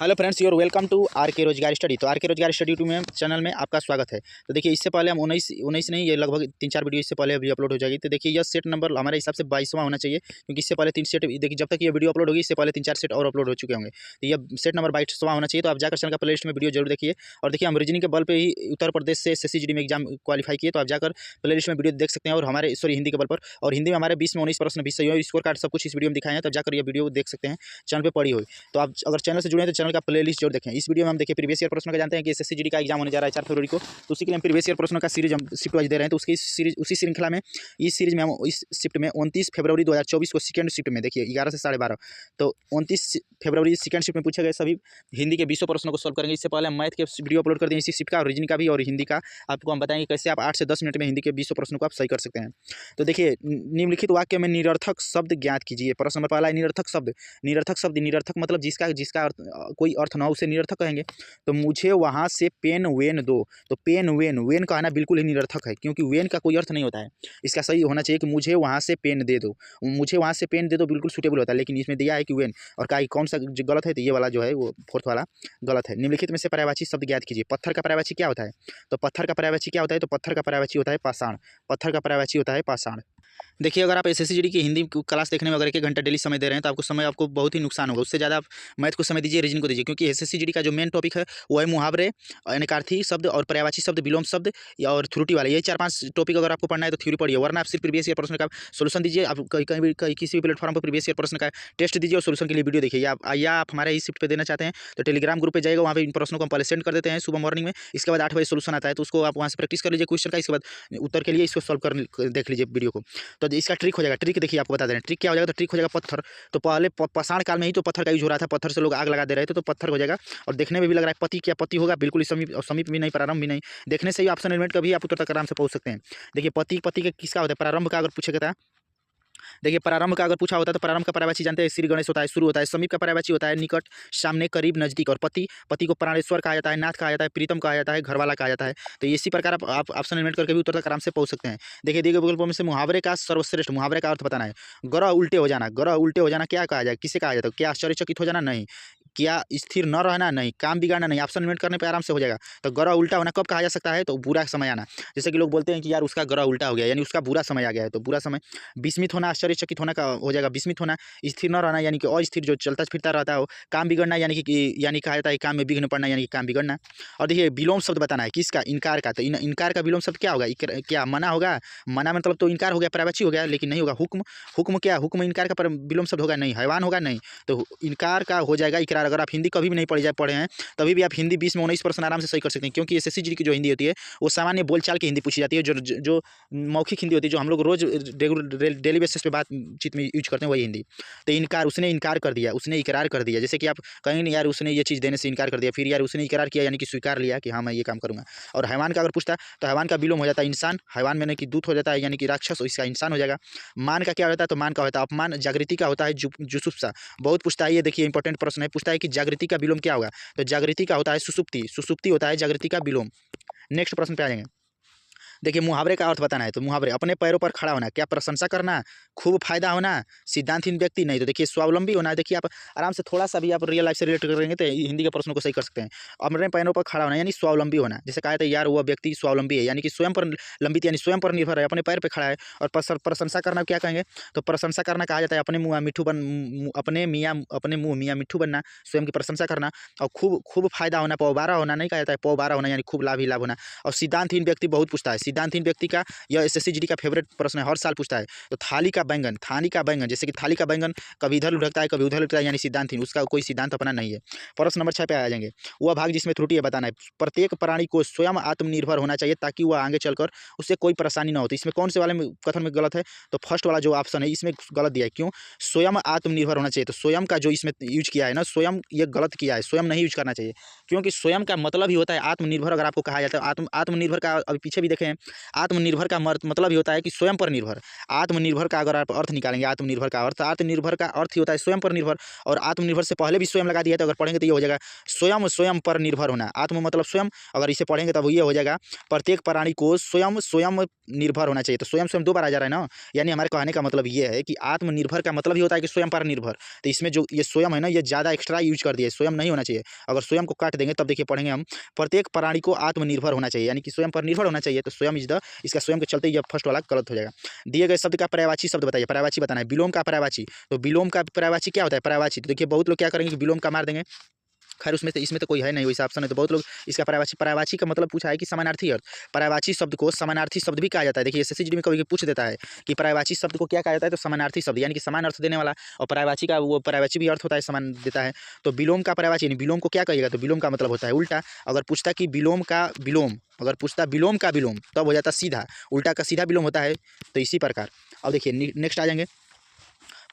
Hello friends, your welcome to R K Rojgar study. तो are K Rojgar study to में channel में आपका स्वागत है। तो देखिए, इससे पहले हम 19 नहीं, ये लगभग 3-4 वीडियो इससे पहले अभी अपलोड हो जाएगी। तो देखिए, यह सेट नंबर हमारे हिसाब से 22वां होना चाहिए, क्योंकि इससे पहले 3 सेट, देखिए जब तक ये वीडियो अपलोड होगी इससे पहले 3-4 सेट और अपलोड हो चुके होंगे। तो यह सेट नंबर 22वां होना चाहिए। तो आप जाकर चैनल का प्ले लिस्ट में वीडियो जरूर देखिए। और देखिए, हम रीजनिंग के बल पर ही उत्तर प्रदेश से SSC GD में एग्जाम क्वालिफाई किए। तो आप जाकर प्ले लिस्ट में वीडियो देख सकते हैं। और हमारे हिंदी के बल पर, और हिंदी में हमारे 20 में 19 प्रश्न, 20 सही स्कोर कार्ड सब कुछ इस वीडियो में दिखाए हैं। तब जाकर ये वीडियो देख सकते हैं, चैनल पर पड़ी हुई। तो आप अगर चैनल से जुड़े हैं तो चैनल का प्ले लिस्ट जरूर देखें। इस वीडियो में हम देखिए प्रीवियस ईयर प्रश्नों का जानते हैं कि SSC GD का एग्जाम होने जा रहा है 4 फरवरी को। तो उसी के लिए हम प्रीवियस ईयर प्रश्नों का सीरीज हम शिफ्ट वाइज दे रहे हैं। तो उसकी सीरीज, उसी श्रृंखला में इस सीरीज में हम इस शिफ्ट में 29 फरवरी 2024 को सेकंड शिफ्ट में देखिए 11 से 12:30, तो 29 फरवरी सेकंड शिफ्ट में पूछे गए सभी हिंदी के 20 प्रश्नों को सॉल्व करेंगे। इससे पहले हम मैथ के वीडियो अपलोड कर देंगे इसी शिफ्ट का, और रीजनिंग का भी और हिंदी का। आपको हम बताएंगे कैसे आप 8 से 10 मिनट में हिंदी के 20 प्रश्नों को आप सही कर सकते हैं। तो देखिए, निम्नलिखित वाक्य में निरर्थक शब्द ज्ञात कीजिए। प्रश्न नंबर पहला है निरर्थक शब्द। निरर्थक मतलब जिसका कोई अर्थ ना हो उसे निरर्थक कहेंगे। तो मुझे वहाँ से पेन वेन दो। तो पेन वेन कहना बिल्कुल ही निरर्थक है, क्योंकि वेन का कोई अर्थ नहीं होता है। इसका सही होना चाहिए कि मुझे वहाँ से पेन दे दो। मुझे वहाँ से पेन दे दो बिल्कुल सूटेबल होता है, लेकिन इसमें दिया है कि वेन, और कौन सा जो गलत है, तो ये वाला जो है वो फोर्थ वाला गलत है। निम्नलिखित में से पर्यायवाची शब्द ज्ञात कीजिए। पत्थर का पर्यायवाची क्या होता है? तो पत्थर का पर्यायवाची क्या होता है? तो पत्थर का पर्यायवाची होता है पाषाण। पत्थर का पर्यायवाची होता है पाषाण। देखिए, अगर आप SSC GD की हिंदी क्लास देखने में अगर 1 घंटा डेली समय दे रहे हैं तो आपको बहुत ही नुकसान होगा। उससे ज़्यादा आप मैथ को समय दीजिए, रीजनिंग को दीजिए, क्योंकि SSC GD का जो मेन टॉपिक है वो है मुहावरे, अनेकार्थी शब्द और पर्यायवाची शब्द, विलोम शब्द और त्रुटि वाले। ये 4-5 टॉपिक अगर आपको पढ़ना है तो थ्योरी पढ़िए, वरना आप सिर्फ प्रीवियस ईयर प्रश्न का सोल्यूशन दीजिए। आप किसी भी प्लेटफॉर्म पर प्रीवियस ईयर प्रश्न का टेस्ट दीजिए और सोल्यूशन के लिए वीडियो देखिए। या आप हमारे इस शिफ्ट पर देना चाहते हैं तो टेलीग्राम ग्रुप पर जाइएगा, वहाँ पर इन प्रश्नों को हम पहले सेंड कर देते हैं सुबह मॉर्निंग में। इसके बाद 8 बजे सोल्यूशन आता है, तो उसको आप वहाँ से प्रैक्टिस कर लीजिए क्वेश्चन का। इसके बाद उत्तर के लिए इसको सॉल्व कर देख लीजिए वीडियो को। तो इसका ट्रिक हो जाएगा। ट्रिक देखिए, आपको बता दे रहे हैं ट्रिक क्या हो जाएगा। तो ट्रिक हो जाएगा पत्थर। तो पहले पाषाण काल में ही तो पत्थर का यूज हो रहा था, पत्थर से लोग आग लगा दे रहे थे, तो पत्थर हो जाएगा। और देखने में भी लग रहा है पति, क्या पति होगा? बिल्कुल समीप भी नहीं, प्रारंभ भी नहीं। देखने से ही ऑप्शन एलिमेंट का भी आप उत्तर तक आराम से पहुंच सकते हैं। देखिए, पति का किसका होता है? प्रारंभ का अगर पूछेगा था, देखिए प्रारंभ का अगर पूछा होता है तो प्रारंभ का पर्यायवाची जानते हैं, श्री गणेश होता है, शुरू होता है। समीप का पर्यायवाची होता है निकट, सामने, करीब, नजदीक। और पति को प्राणेश्वर कहा जाता है, नाथ कहा जाता है, प्रीतम कहा जाता है, घरवाला कहा जाता है। तो इसी प्रकार आप ऑप्शन एलिमेंट करके भी उत्तर तक आराम से पहुंच सकते हैं। देखिए, दिए गए विकल्पों में से मुहावरे का सर्वश्रेष्ठ, मुहावरे का अर्थ बताना है। ग्रह उल्टे हो जाना। ग्रह उल्टे हो जाना क्या कहा जाए, किसे कहा जाता है? क्या आश्चर्यचकित हो जाना? नहीं। क्या स्थिर न रहना? नहीं। काम बिगाड़ना? नहीं। ऑप्शन एलिमेंट करने पे आराम से हो जाएगा। तो ग्रह उल्टा होना कब कहा जा सकता है? तो बुरा समय आना। जैसे कि लोग बोलते हैं कि यार उसका ग्रह उल्टा हो गया, यानी उसका बुरा समय आ गया है, तो बुरा समय। विस्मित होना, आश्चर्यचकित होना का हो जाएगा विस्मित होना। स्थिर न रहना यानी कि अस्थिर, जो चलता फिरता रहता हो। काम बिगड़ना यानी कहा जाता है काम में विघ्न पड़ना, यानी कि काम बिगड़ना। और देखिए, विलोम शब्द बताना है किसका? इनकार का। तो इनकार का विलोम शब्द क्या होगा? क्या मना होगा? मना मतलब तो इनकार हो गया, पर्यायवाची हो गया, लेकिन नहीं होगा। हुक्म क्या? हुक्म इनकार का विलोम शब्द होगा? नहीं। हैवान होगा? नहीं। तो इनकार का हो जाएगा इकरार। अगर आप हिंदी कभी भी नहीं पढ़े हैं तभी भी आप हिंदी 20 में 19 प्रश्न आराम से सही कर सकते हैं, क्योंकि SSC GD की जो हिंदी होती है वो सामान्य बोलचाल की हिंदी पूछी जाती है। जो मौखिक हिंदी होती है, जो हम लोग रोज डेली बेसिस पे बातचीत में यूज करते हैं, वही हिंदी। तो इनकार, उसने इनकार कर दिया, उसने इकरार कर दिया। जैसे कि आप कहेंगे यार उसने ये चीज़ देने से इनकार कर दिया, फिर यार उसने इकरार किया यानी कि स्वीकार लिया कि हाँ मैं ये काम करूँगा। और हैवान का अगर पूछता तो हैवान का विलोम हो जाता है इंसान। हैवान में नहीं कि दूत हो जाता है, यानी कि राक्षस, और इसका इंसान हो जाएगा। मान का क्या होता है? तो मान का होता है अपमान। जागृति का होता है जुसुप्सा। बहुत पूछता है, ये देखिए इंपॉर्टेंट प्रश्न है। पूछता है कि जागृति का विलोम क्या होगा? तो जागृति का होता है सुसुप्ति। सुसुप्ति होता है जागृति का विलोम। नेक्स्ट प्रश्न पे आ जाएंगे। देखिए, मुहावरे का अर्थ बताना है। तो मुहावरे, अपने पैरों पर खड़ा होना, क्या प्रशंसा करना, खूब फायदा होना, सिद्धांतहीन व्यक्ति नहीं। तो देखिए, स्वावलंबी होना। देखिए, आप आराम से थोड़ा सा भी आप रियल लाइफ से रिलेट करेंगे तो हिंदी के प्रश्नों को सही कर सकते हैं। अपने पैरों पर खड़ा होना यानी स्वावलंबी होना। जैसे कहा था यार वह व्यक्ति स्वावलंबी है, यानी कि स्वयं पर लंबित, यानी स्वयं पर निर्भर है, अपने पैर पर खड़ा है। और प्रशंसा करना क्या कहेंगे? तो प्रशंसा करना कहा जाता है अपने मुँह मियाँ मिट्ठू बनना, स्वयं की प्रशंसा करना। और खूब फायदा होना, पौबारा होना नहीं कहा जाता है, पौबारा होना यानी खूब लाभ ही लाभ होना। और सिद्धांतहीन व्यक्ति बहुत पूछता है। सिद्धांतहीन व्यक्ति का यह SSC GD का फेवरेट प्रश्न है, हर साल पूछता है। तो थाली का बैंगन, जैसे कि थाली का बैंगन कभी इधर लुढ़कता है कभी उधर लुढ़कता है, यानी सिद्धांतहीन, उसका कोई सिद्धांत अपना नहीं है। प्रश्न नंबर 6 पे आ जाएंगे। वह भाग जिसमें त्रुटि है बताना है। प्रत्येक प्राणी को स्वयं आत्मनिर्भर होना चाहिए ताकि वह आगे चलकर उससे कोई परेशानी ना हो। तो इसमें कौन से वाले में कथन में गलत है? तो फर्स्ट वाला जो ऑप्शन है इसमें गलत दिया है। क्यों? स्वयं आत्मनिर्भर होना चाहिए। तो स्वयं का जो इसमें यूज किया है ना, स्वयं ये गलत किया है, स्वयं नहीं यूज करना चाहिए, क्योंकि स्वयं का मतलब ही होता है आत्मनिर्भर। अगर आपको कहा जाता है आत्मनिर्भर का, अभी पीछे भी देखें आत्मनिर्भर का मतलब ही होता है कि स्वयं पर निर्भर। आत्मनिर्भर का अगर आप अर्थ निकालेंगे, आत्मनिर्भर का अर्थ, आत्मनिर्भर का अर्थ ही होता है स्वयं पर निर्भर, और आत्मनिर्भर से पहले भी स्वयं लगा दिया है, तो अगर पढ़ेंगे तो ये हो जाएगा स्वयं स्वयं पर निर्भर होना। आत्म मतलब स्वयं, अगर इसे पढ़ेंगे तब ये हो जाएगा प्रत्येक प्राणी को स्वयं स्वयं निर्भर होना चाहिए। तो स्वयं स्वयं दो बार आ जा रहा है ना, यानी हमारे कहने का मतलब ये है कि आत्मनिर्भर का मतलब ही होता है कि स्वयं पर निर्भर। तो इसमें जो ये स्वयं है ना, ये ज़्यादा एक्स्ट्रा यूज कर दिया है, स्वयं नहीं होना चाहिए। अगर स्वयं को काट देंगे तब देखिए पढ़ेंगे हम, प्रत्येक प्राणी को आत्मनिर्भर होना चाहिए, यानी कि स्वयं पर निर्भर होना चाहिए। तो स्वयं इज द, इसका स्वयं के चलते ये फर्स्ट वाला गलत हो जाएगा। दिए गए शब्द का पर्यायवाची शब्द बताइए, पर्यायवाची बताना है। विलोम का पर्यायवाची, तो विलोम का पर्यायवाची क्या होता है? पर्यायवाची, तो देखिए बहुत लोग क्या करेंगे कि विलोम का मार देंगे, खैर उसमें तो इसमें तो कोई है नहीं वैसा ऑप्शन है, तो बहुत लोग इसका पर्यायवाची का मतलब पूछा है कि समानार्थी अर्थ। पर्यायवाची शब्द को समानार्थी शब्द भी कहा जाता है। देखिए एसएससी में कभी पूछ देता है कि पर्यायवाची शब्द को क्या कहा जाता है, तो समानार्थी शब्द, यानी कि समान अर्थ देने वाला, और पर्यायवाची का वो पर्यायवाची भी अर्थ होता है समान देता है। तो विलोम का पर्यायवाची, यानी विलोम को क्या कहिएगा, तो विलोम का मतलब होता है उल्टा। अगर पूछता कि विलोम का विलोम, अगर पूछता विलोम का विलोम, तब हो जाता सीधा, उल्टा का सीधा विलोम होता है। तो इसी प्रकार अब देखिए नेक्स्ट आ जाएंगे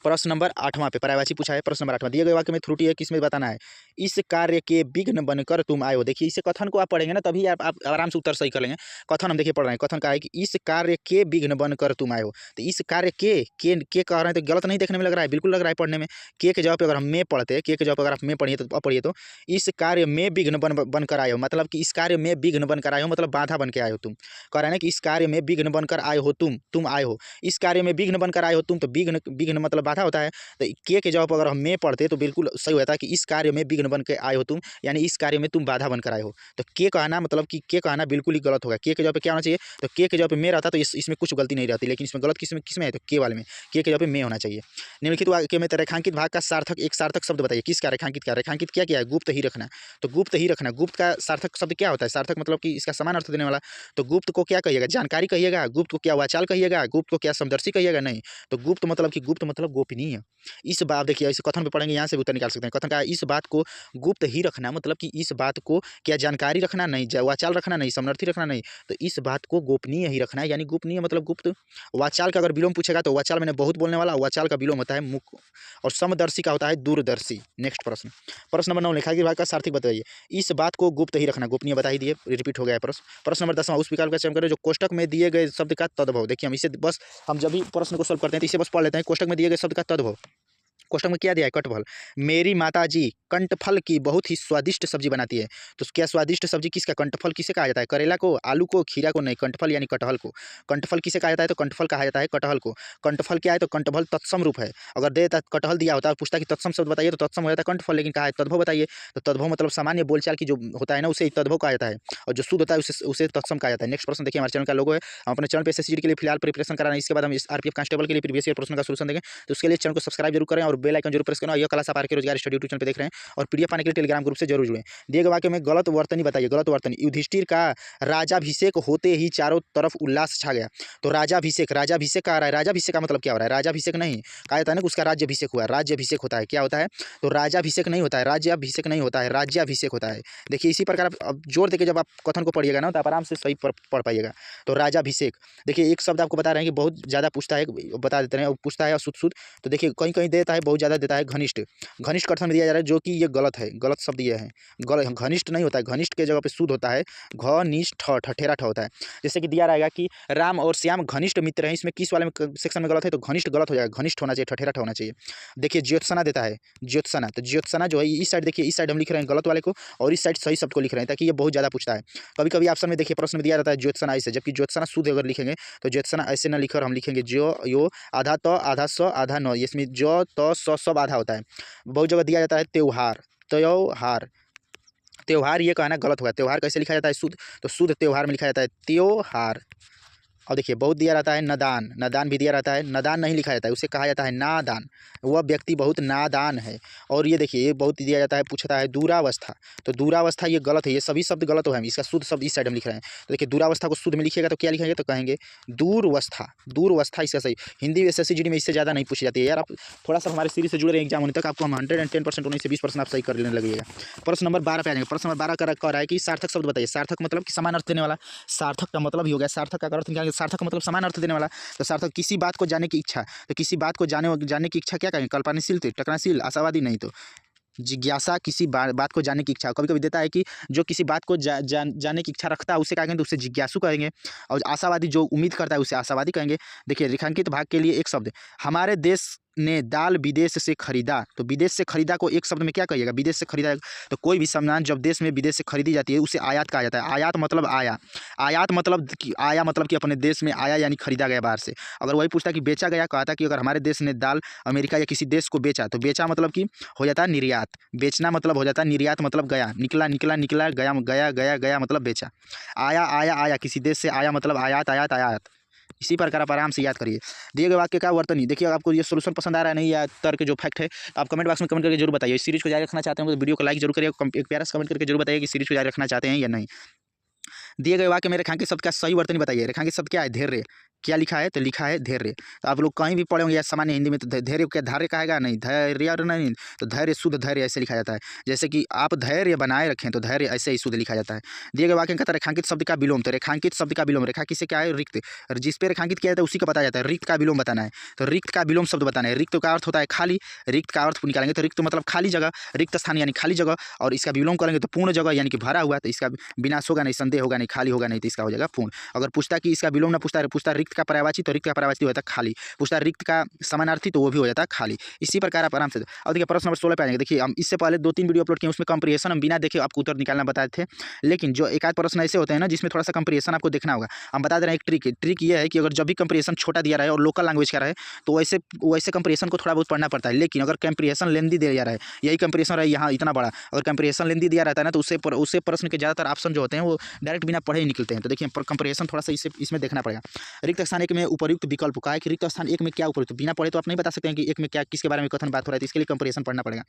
प्रश्न नंबर 8वां पे, पर्यायवाची पूछा है। प्रश्न नंबर 8वां, दिए गए वाक्य में त्रुटि है, किसमें बताना है? इस कार्य के विघ्न बनकर तुम आए हो। देखिए इसे कथन को आप पढ़ेंगे ना, तभी आप आराम से उत्तर सही कर लेंगे। कथन हम देखिए पढ़ रहे हैं, कथन का है कि इस कार्य के विघ्न बनकर तुम आए हो। तो इस कार्य के कह रहे हैं, तो गलत नहीं देखने में लग रहा है, बिल्कुल लग रहा है पढ़ने में। के जवाब पर अगर हम में पढ़ते, के जवाब पर अगर आप में पढ़िए, तो अब पढ़िए, तो इस कार्य में विघ्न बनकर आए हो, मतलब कि इस कार्य में विघ्न बनकर आए हो, मतलब बाधा बन के आए हो तुम। कह रहे हैं कि इस कार्य में विघ्न बनकर आए हो तुम आए हो, इस कार्य में विघ्न बनकर आए हो तुम, तो विघ्न मतलब बाधा होता है। तो के जवाब अगर हम में पढ़ते तो बिल्कुल सही होता है कि इस कार्य में विघ्न बन के आए हो तुम, यानी इस कार्य में तुम बाधा बनकर आए हो। तो के कहना मतलब कि के कहना बिल्कुल ही गलत होगा। के जवाब पे क्या होना चाहिए, तो के जवाब पे में रहता तो इसमें कुछ गलती नहीं रहती, लेकिन इसमें गलत किसमें है, तो के वाले में, के जवाब पे में होना चाहिए। निम्नलिखित वाक्य में रेखांकित भाग का सार्थक, एक सार्थक शब्द बताइए। किसका रेखांकित क्या है, गुप्त ही रखना। तो गुप्त ही रखना, गुप्त का सार्थक शब्द क्या होता है? सार्थक मतलब कि इसका समान अर्थ देने वाला। तो गुप्त को क्या कहिएगा, जानकारी कहिएगा, गुप्त को क्या वाचाल कहिएगा, गुप्त को क्या समदर्शी कहिएगा? नहीं, तो गुप्त मतलब गोपनीय। इस बात देखिए, इस कथन पे पढ़ेंगे, यहाँ से भी उत्तर निकाल सकते हैं। कथन का इस बात को गुप्त ही रखना, मतलब कि इस बात को क्या जानकारी रखना नहीं, वाचाल रखना नहीं, समर्थी रखना नहीं, तो इस बात को गोपनीय ही रखना है, यानी गोपनीय मतलब गुप्त। वाचाल का अगर विलोम पूछेगा तो वाचाल मैंने बहुत बोलने वाला, वाचाल का विलोम होता है मुख, और समदर्शी का होता है दूरदर्शी। नेक्स्ट प्रश्न, प्रश्न नंबर 9, रेखांकित भाग का सार्थक बताइए। इस बात को गुप्त ही रखना, गोपनीय बता ही दिए, रिपीट हो गया है प्रश्न। प्रश्न नंबर 10वां, उस विकल्प का चयन करें जो कोष्टक में दिए गए शब्द का तद्भव। देखिए हम इसे बस, हम जब भी प्रश्न को सॉल्व करते हैं तो इसे बस पढ़ लेते हैं, कोष्टक में दिए गए शब्द का तद्भव। कोष्टक में क्या दिया है, कटफल। मेरी माताजी कंटफल की बहुत ही स्वादिष्ट सब्जी बनाती है। तो क्या स्वादिष्ट सब्जी किसका, कंटफल किसे कहा जाता है? करेला को, आलू को, खीरा को नहीं, कंटफल यानी कटहल को। कंटफल किसे कहा जाता है, तो कंटफल कहा जाता है कटहल को। कंटफल क्या है, तो कंटफल तत्सम रूप है। अगर दे कटहल दिया होता है, पूछता कि तत्सम शब्द बताइए, तो तत्सम हो जाता है कंटफल, लेकिन कहा है तद्भव बताइए। तो तद्भव मतलब सामान्य बोलचाल की जो होता है ना, उसे तद्भव कहा जाता है, और जो शुद्ध होता है उसे तत्सम कहा जाता है। नेक्स्ट प्रश्न देखिए, हमारे चैनल का लोगो है, हम अपने चैनल पे एसएससी के लिए फिलहाल प्रिपरेशन करा रहे हैं, इसके बाद हम आरपीएफ कांस्टेबल के लिए प्रीवियस ईयर प्रश्न का सोल्यूशन देंगे। तो उसके लिए चैनल को सब्सक्राइब जरूर करें और बेल आइकन जरूर प्रेस करें। यह क्लास आप आरके रोजगार स्टडी यूट्यूब चैनल पे देख रहे हैं, और पीडीएफ पाने के लिए टेलीग्राम ग्रुप से जरूर जुड़ें। दिए गए वाक्य में गलत वर्तनी बताइए, गलत वर्तनी। युधिष्ठिर का राजाभिषेक होते ही चारों तरफ उल्लास छा गया। तो राजाभिषेक का आ रहा है, राजाभिषेक का मतलब क्या हो रहा है, राजाभिषेक नहीं कहा जाता है ना, उसका राज्याभिषेक हुआ, राज्याभिषेक होता है, क्या होता है, तो राजाभिषेक नहीं होता है, राज्याभिषेक नहीं होता है, राज्याभिषेक होता है। देखिए इसी प्रकार आप जोर देकर जब आप कथन को पढ़िएगा ना, तो आप आराम से सही पढ़ पाइएगा। तो राजाभिषेक, देखिए एक शब्द आपको बता रहे हैं कि बहुत ज़्यादा पूछता है, बता देते हैं, पूछता है शुद्ध। तो देखिए कहीं कहीं देता है, बहुत ज़्यादा देता है घनिष्ठ। घनिष्ठ कथन में दिया जा रहा है, जो कि ये गलत है, गलत शब्द ये है, गलत। घनिष्ठ नहीं होता है, घनिष्ठ के जगह पे शुद्ध होता है घनिष्ठ, ठठेरा ठ होता है। जैसे कि दिया रहेगा कि राम और श्याम घनिष्ठ मित्र हैं, इसमें किस वाले में सेक्शन में गलत है, तो घनिष्ठ गलत हो जाएगा, घनिष्ठ होना चाहिए, ठठेरा ठ होना चाहिए। देखिए ज्योत्सना देता है, ज्योत्सना, तो ज्योत्सना जो है इस साइड, देखिए इस साइड हम लिख रहे हैं गलत वाले को, और इस साइड सही शब्द को लिख रहे हैं, ताकि ये बहुत ज़्यादा पूछता है। कभी कभी ऑप्शन में देखिए प्रश्न में दिया जाता है ज्योत्सना ऐसे, जबकि ज्योत्सना शुद्ध अगर लिखेंगे तो ज्योत्सना ऐसे ना लिखकर हम लिखेंगे जो यो आधा तो आधा स आधा न, इसमें जो तो सब आधा होता है। बहुत जगह दिया जाता है त्योहार, त्योहार, त्योहार ये कहना गलत होगा। त्योहार कैसे लिखा जाता है, शुद्ध, तो शुद्ध त्योहार में लिखा जाता है त्योहार। और देखिए बहुत दिया रहता है नदान, नदान भी दिया रहता है, नदान नहीं लिखा जाता है, उसे कहा जाता है नादान, वह व्यक्ति बहुत नादान है। और ये देखिए ये बहुत दिया जाता है, पूछता है दूरावस्था, तो दूरावस्था ये गलत है, ये सभी शब्द गलत हो है, इसका शुद्ध शब्द इस साइड हम लिख रहे हैं। तो देखिए दूरावस्था को शुद्ध में लिखिएगा तो क्या लिखेंगे, तो कहेंगे दूरवस्था, दूरवस्था इसका सही। हिंदी एसएससी में इससे ज़्यादा नहीं पूछी जाती है यार, आप थोड़ा सा हमारे सीरीज से जुड़े रहे, एग्जाम होने तक आपको हम 110% होने से 20% आप सही कर लेने लगेगा। प्रश्न नंबर 12 पे आ जाएंगे। प्रश्न नंबर 12 कह रहा है कि सार्थक शब्द बताइए। सार्थक मतलब कि समान अर्थ देने वाला, सार्थक का मतलब ही हो गया, सार्थक का अर्थ निकालेंगे, सार्थक मतलब समान अर्थ देने वाला। तो सार्थक किसी बात को जानने की इच्छा, तो किसी बात को जानने की इच्छा क्या कहेंगे, कल्पनाशील, टकराशील, आशावादी, नहीं तो जिज्ञासा किसी बात को जानने की इच्छा, कभी कभी देता है कि जो किसी बात को जानने की इच्छा रखता है उसे क्या कहेंगे, तो उससे जिज्ञासु कहेंगे। और आशावादी जो उम्मीद करता है उसे आशावादी कहेंगे। देखिए रेखांकित भाग के लिए एक शब्द, हमारे देश ने दाल विदेश से खरीदा, तो विदेश से खरीदा को एक शब्द में क्या कहिएगा, विदेश से खरीदा। तो कोई भी सामान जब देश में विदेश से खरीदी जाती है उसे आयात कहा जाता है। आयात मतलब आया, आयात मतलब कि आया मतलब कि अपने देश में आया यानी खरीदा गया बाहर से। अगर वही पूछता कि बेचा गया, कहता कि अगर हमारे देश ने दाल अमेरिका या किसी देश को बेचा, तो बेचा मतलब कि हो जाता है निर्यात, बेचना मतलब हो जाता है निर्यात मतलब गया, निकला निकला निकला, गया गया गया गया मतलब बेचा। आया आया आया, किसी देश से आया मतलब आयात आयात आयात। इसी प्रकार आप आराम से याद करिए। दिए गए वाक्य का वर्तनी, देखिए आपको ये सोल्यूशन पसंद आ रहा है नहीं, या तर्क जो फैक्ट है आप कमेंट बॉक्स में कमेंट करके जरूर बताइए। इस सीरीज को जारी रखना चाहते हैं तो वीडियो को लाइक जरूर करिए, एक प्यारा सा कमेंट करके जरूर बताइए कि सीरीज को जारी रखना चाहते हैं या नहीं। दिए गए वाक्य में रेखांकित शब्द का सही वर्तनी बताइए। रेखांकित शब्द क्या है, धैर्य। क्या लिखा है, तो लिखा है धैर्य। तो आप लोग कहीं भी पढ़े होंगे या सामान्य हिंदी में, तो धैर्य क्या धैर्य कहेगा नहीं, धैर्य और नहीं, तो धैर्य शुद्ध धैर्य ऐसे लिखा जाता है। जैसे कि आप धैर्य बनाए रखें, तो धैर्य ऐसे ही शुद्ध लिखा जाता है। दिए गए वाक्य का रेखांकित शब्द का विलोम, तो रेखांकित शब्द का विलोम, रेखा किसे क्या है, रिक्त, और जिस पे रेखांकित किया जाता है उसी का बताया जाता है। रिक्त का विलोम बताना है, तो रिक्त का विलोम शब्द बताना है। रिक्त का अर्थ होता है खाली, रिक्त का अर्थ निकालेंगे तो रिक्त मतलब खाली जगह, रिक्त स्थान यानी खाली जगह, और इसका विलोम करेंगे तो पूर्ण जगह यानी कि भरा हुआ, तो इसका विनाश होगा नहीं, संदेह होगा नहीं, खाली होगा नहीं, तो इसका हो जाएगा पूर्ण। अगर पूछता कि इसका विलोम ना पूछता रिक्त का पर्यायवाची, तो रिक्त का पर्यायवाची हो जाता है खाली। पूछता रिक्त का समानार्थी, तो वो भी हो जाता है खाली। इसी प्रकार आप आराम से। और देखिए प्रश्न नंबर 16 पे आ जाएंगे। देखिए हम इससे पहले 2-3 वीडियो अपलोड किए, उसमें कंप्रिहेंशन हम बिना देखे आपको उत्तर निकालना बताए थे, लेकिन जो एक आध प्रश्न ऐसे होते हैं ना जिसमें थोड़ा सा कंप्रिहेंशन आपको देखना होगा। हम बता दे रहे हैं एक ट्रिक ये है कि अगर जब भी कंप्रिहेंशन छोटा दिया रहा है और लोकल लैंग्वेज का रहे, तो वैसे कंप्रिहेंशन को थोड़ा बहुत पढ़ना पड़ता है। लेकिन अगर कंप्रिहेंशन लेंदी दिया जा रहा है, यही कंप्रिहेंशन रहा है यहाँ इतना बड़ा, अगर कंप्रिहेंशन लेंदी दिया रहता है ना, तो उससे प्रश्न के ज़्यादातर ऑप्शन जो होते हैं वो डायरेक्ट बिना पढ़े ही निकलते हैं। तो देखिए कंप्रिहेंशन थोड़ा सा इसमें देखना पड़ेगा। रिक्त स्थान एक में उपयुक्त विकल्प का है कि रिक्त स्थान एक में क्या उपयुक्त, बिना पढ़े तो आप नहीं बता सकते हैं कि एक में क्या किसके बारे में कथन बात हो रहा है, तो इसके लिए कंप्रिहेंशन पढ़ना पड़ेगा।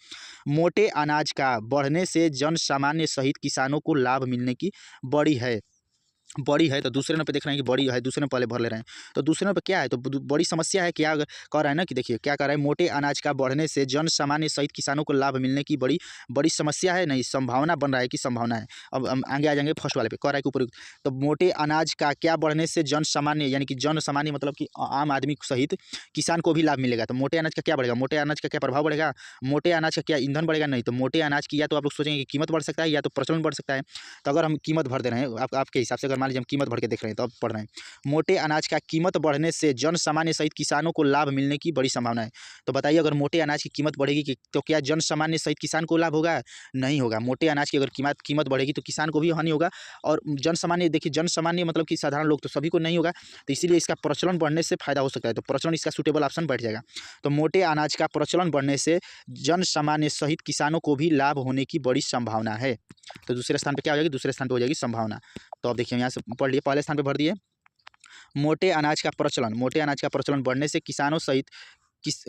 मोटे अनाज का बढ़ने से जन सामान्य सहित किसानों को लाभ मिलने की बड़ी है, तो दूसरे नंबर पे देख रहे हैं कि बड़ी है, दूसरे नंबर पहले भर ले रहे हैं। तो दूसरे नंबर पे क्या है, तो बड़ी समस्या है, क्या कह रहा है ना कि देखिए क्या कह रहा है, मोटे अनाज का बढ़ने से जन सामान्य सहित किसानों को लाभ मिलने की बड़ी समस्या है, नहीं संभावना बन रहा है कि संभावना है। अब हम आगे आ जाएंगे फर्स्ट वाले पे, कह रहा है कि उपयुक्त। तो मोटे अनाज का क्या बढ़ने से जन सामान्य यानी कि जन सामान्य मतलब कि आम आदमी सहित किसान को भी लाभ मिलेगा। तो मोटे अनाज का क्या बढ़ेगा, मोटे अनाज का क्या प्रभाव बढ़ेगा, मोटे अनाज का क्या ईंधन बढ़ेगा, नहीं। तो मोटे अनाज की या तो आप लोग सोचेंगे कि कीमत बढ़ सकता है या तो प्रचलन बढ़ सकता है। तो अगर हम कीमत भर दे रहे हैं आपके हिसाब से, अगर मान लीजिए हम कीमत भर के देख रहे हैं तो अब पढ़ रहे हैं, मोटे अनाज का कीमत बढ़ने से जन सामान्य सहित किसानों को लाभ मिलने की बड़ी संभावना है। तो बताइए अगर मोटे अनाज की कीमत बढ़ेगी तो क्या जन सामान्य सहित किसान को लाभ होगा, नहीं होगा। मोटे अनाज की अगर कीमत बढ़ेगी तो किसान को भी हानि होगा, और जन सामान्य देखिए जन सामान्य मतलब कि साधारण लोग तो सभी को नहीं होगा, तो इसीलिए इसका प्रचलन बढ़ने से फायदा हो सकता है। तो प्रचलन इसका सूटेबल ऑप्शन बैठ जाएगा। तो मोटे अनाज का प्रचलन बढ़ने से जन सामान्य सहित किसानों को भी लाभ होने की बड़ी संभावना है। तो दूसरे स्थान पर क्या हो जाएगी, दूसरे स्थान पर हो जाएगी संभावना। तो अब देखिए यहाँ से पढ़ लिए, पहले स्थान पर भर दिए मोटे अनाज का प्रचलन बढ़ने से किसानों सहित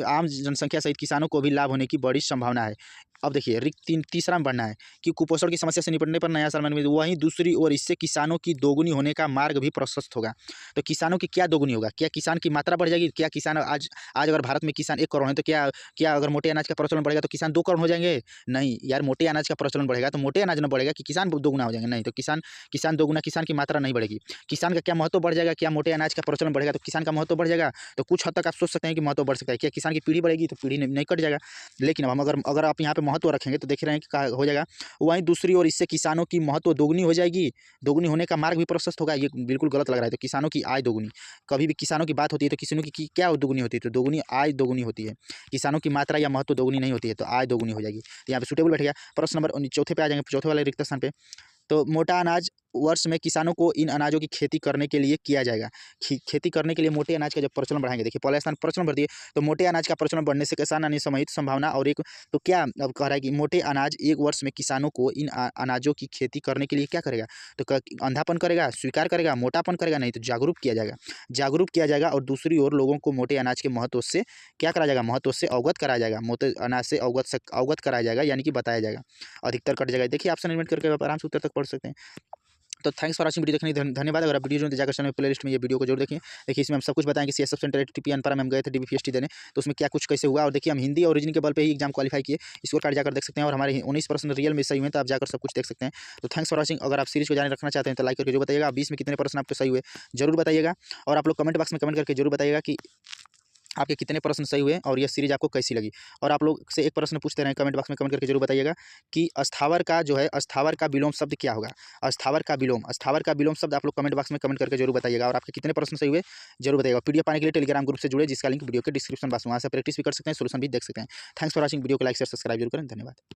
आम जनसंख्या सहित किसानों को भी लाभ होने की बड़ी संभावना है। अब देखिए तीसरा में बढ़ना है कि कुपोषण की समस्या से निपटने पर नया साल में, वहीं दूसरी ओर इससे किसानों की दोगुनी होने का मार्ग भी प्रशस्त होगा। तो किसानों की क्या दोगुनी होगा, क्या किसान की मात्रा बढ़ जाएगी, क्या किसान आज अगर भारत में किसान 1 करोड़ है तो क्या अगर मोटे अनाज का प्रचलन बढ़ेगा तो किसान 2 करोड़ हो जाएंगे, नहीं यार। मोटे अनाज का प्रचलन बढ़ेगा तो मोटे अनाज न बढ़ेगा कि किसान दोगुना हो जाएंगे, नहीं। तो किसान दोगुना, किसान की मात्रा नहीं बढ़ेगी। किसान का क्या महत्व बढ़ जाएगा, क्या मोटे अनाज का प्रचलन बढ़ेगा तो किसान का महत्व बढ़ जाएगा। तो कुछ हद तक आप सोच सकते हैं कि महत्व बढ़ सकता है। क्या किसान की पीढ़ी बढ़ेगी तो पीढ़ी नहीं कट जाएगा। लेकिन हम अगर आप यहाँ पे महत्व रखेंगे तो देख रहे हैं कि क्या हो जाएगा, वहीं दूसरी ओर इससे किसानों की महत्व दोगुनी हो जाएगी, दोगुनी होने का मार्ग भी प्रशस्त होगा। ये बिल्कुल गलत लग रहा है। तो किसानों की आय दोगुनी, कभी भी किसानों की बात होती है तो किसानों की क्या दोगुनी होती है, तो दोगुनी आय दोगुनी होती है। किसानों की मात्रा या महत्व दोगुनी नहीं होती है, तो आय दोगुनी हो जाएगी। तो यहाँ पे सूटेबल बैठेगा। प्रश्न नंबर चौथे पे आ जाएंगे, चौथे वाले रिक्त स्थान पे। तो मोटा अनाज वर्ष में किसानों को इन अनाजों की खेती करने के लिए किया जाएगा। खेती करने के लिए मोटे अनाज का जब प्रचलन बढ़ाएंगे, देखिए पहले स्थान प्रचलन बढ़ दिए, तो मोटे अनाज का प्रचलन बढ़ने से किसान आने सहित संभावना। और एक तो क्या अब कह रहा है कि मोटे अनाज एक वर्ष में किसानों को इन अनाजों की खेती करने के लिए क्या करेगा, तो अंधापन करेगा, स्वीकार करेगा, मोटापन करेगा, नहीं तो जागरूक किया जाएगा। और दूसरी ओर लोगों को मोटे अनाज के महत्व से क्या करा जाएगा, महत्व से अवगत कराया जाएगा, मोटे अनाज से अवगत कराया जाएगा यानी कि बताया जाएगा। अधिकतर कट जाएगा। देखिए ऑप्शन एलिमेंट करके आप आराम से उत्तर तक पढ़ सकते हैं। तो थैंक्स फॉर वॉचिंग, वीडियो देखने के लिए धन्यवाद। अगर आप वीडियो जो जाकर चैनल प्लेलिस्ट में ये वीडियो को जरूर देखिए। देखिए इसमें हम सब कुछ बताएंगे कि सीएसएफ सेंटर टीपी अनपरा में हम गए थे डीबीपीएसटी देने, तो उसमें क्या कुछ कैसे हुआ। और देखिए हम हिंदी और रीजनिंग के बल पे ही एग्जाम क्वालिफाई किए, स्कोर कार्ड जाकर देख सकते हैं। और हमारे 19% रियल में सही हुए, तो आप जाकर सब कुछ देख सकते हैं। तो थैंक्स फॉर वॉचिंग। अगर आप सीरीज को जारी रखना चाहते हैं तो लाइक करके जो बताइएगा, 20 में कितने % आपके सही हुए जरूर बताइएगा। और आप लोग कमेंट बॉक्स में कमेंट करके जरूर बताइएगा कि आपके कितने प्रश्न सही हुए और यह सीरीज आपको कैसी लगी। और आप लोग से एक प्रश्न पूछते रहें, कमेंट बॉक्स में कमेंट करके जरूर बताइएगा कि अस्थावर का जो है, अस्थावर का विलोम शब्द क्या होगा। अस्थावर का विलोम शब्द आप लोग कमेंट बॉक्स में कमेंट करके जरूर बताइएगा। और आपके कितने प्रश्न सही हुए जरूर बताइएगा। पीडीएफ पाने के लिए टेलीग्राम ग्रुप से जुड़े, जिसका लिंक वीडियो के डिस्क्रिप्शन बॉक्स में, वहाँ से प्रैक्टिस भी कर सकते हैं, सोल्यूशन भी देख सकते हैं। Thanks for watching. वीडियो को लाइक शेयर सब्सक्राइब जरूर करें। धन्यवाद।